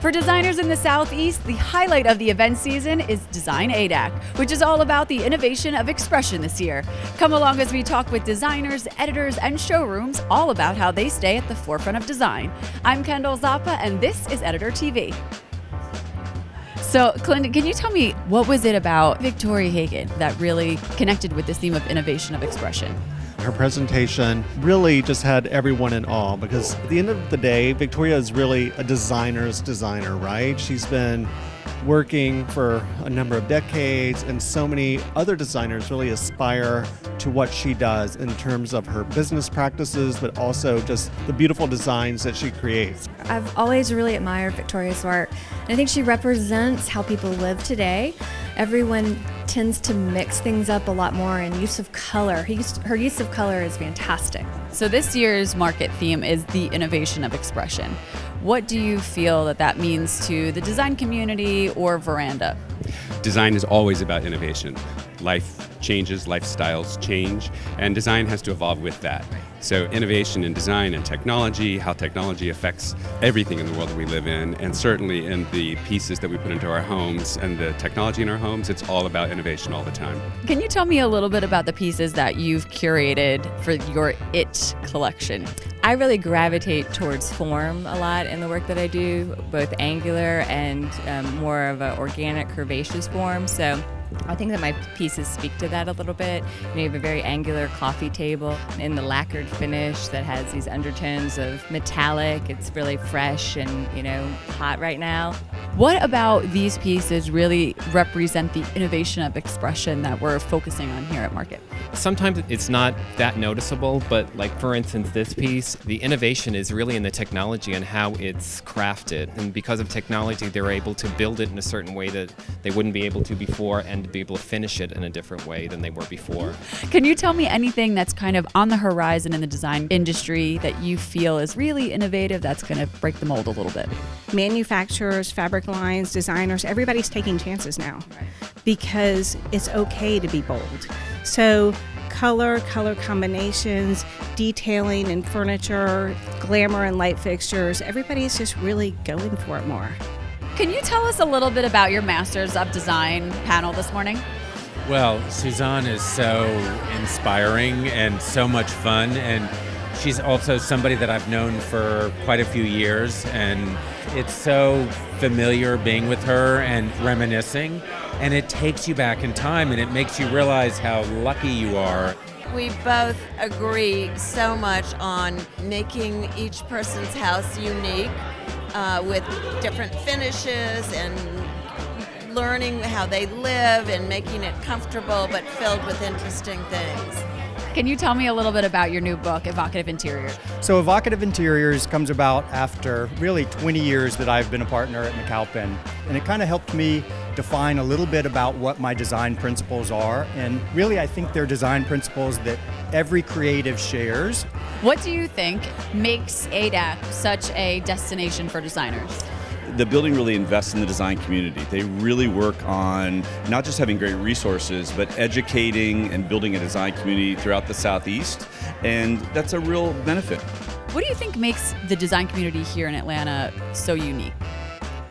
For designers in the Southeast, the highlight of the event season is Design ADAC, which is all about the innovation of expression this year. Come along as we talk with designers, editors, and showrooms all about how they stay at the forefront of design. I'm Kendall Zappa, and this is Editor TV. So, Clinton, can you tell me what was it about Victoria Hagan that really connected with this theme of innovation of expression? Her presentation really just had everyone in awe because at the end of the day, Victoria is really a designer's designer, right? She's been working for a number of decades, and so many other designers really aspire to what she does in terms of her business practices, but also just the beautiful designs that she creates. I've always really admired Victoria's work. I think she represents how people live today. Everyone tends to mix things up a lot more, and use of color. Her use of color is fantastic. So this year's market theme is the innovation of expression. What do you feel that means to the design community or Veranda? Design is always about innovation. Life changes, lifestyles change, and design has to evolve with that. So innovation in design and technology, how technology affects everything in the world that we live in, and certainly in the pieces that we put into our homes and the technology in our homes, it's all about innovation all the time. Can you tell me a little bit about the pieces that you've curated for your IT collection? I really gravitate towards form a lot in the work that I do, both angular and more of an organic, curvaceous form. So I think that my pieces speak to that a little bit. You have a very angular coffee table in the lacquered finish that has these undertones of metallic. It's really fresh and, hot right now. What about these pieces really represent the innovation of expression that we're focusing on here at Market? Sometimes it's not that noticeable, but like for instance this piece, the innovation is really in the technology and how it's crafted. And because of technology, they're able to build it in a certain way that they wouldn't be able to before, and to be able to finish it in a different way than they were before. Can you tell me anything that's kind of on the horizon in the design industry that you feel is really innovative that's going to break the mold a little bit? Manufacturers, fabric lines, designers, everybody's taking chances now because it's okay to be bold. So color combinations, detailing in furniture, glamour and light fixtures, everybody's just really going for it more. Can you tell us a little bit about your Masters of Design panel this morning? Well, Suzanne is so inspiring and so much fun, and she's also somebody that I've known for quite a few years, and it's so familiar being with her and reminiscing, and it takes you back in time and it makes you realize how lucky you are. We both agree so much on making each person's house unique with different finishes and learning how they live and making it comfortable but filled with interesting things. Can you tell me a little bit about your new book, Evocative Interiors? So Evocative Interiors comes about after really 20 years that I've been a partner at McAlpin, and it kind of helped me define a little bit about what my design principles are, and really I think they're design principles that every creative shares. What do you think makes ADAC such a destination for designers? The building really invests in the design community. They really work on not just having great resources, but educating and building a design community throughout the Southeast, and that's a real benefit. What do you think makes the design community here in Atlanta so unique?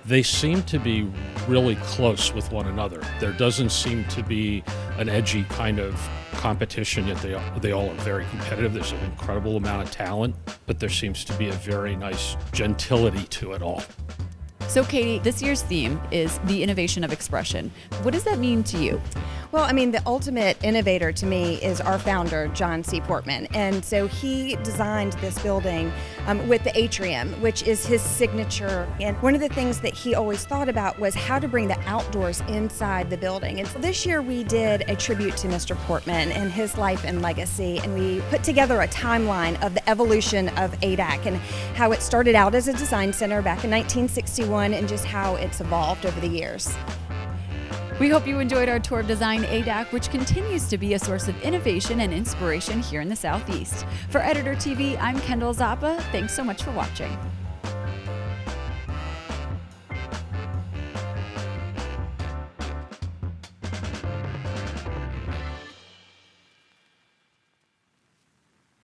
They seem to be really close with one another. There doesn't seem to be an edgy kind of competition, yet they all are very competitive. There's an incredible amount of talent, but there seems to be a very nice gentility to it all. So Katie, this year's theme is the innovation of expression. What does that mean to you? Well, I mean, the ultimate innovator to me is our founder, John C. Portman. And so he designed this building with the atrium, which is his signature. And one of the things that he always thought about was how to bring the outdoors inside the building. And so this year we did a tribute to Mr. Portman and his life and legacy. And we put together a timeline of the evolution of ADAC and how it started out as a design center back in 1961 and just how it's evolved over the years. We hope you enjoyed our tour of Design ADAC, which continues to be a source of innovation and inspiration here in the Southeast. For Editor TV, I'm Kendall Zappa. Thanks so much for watching.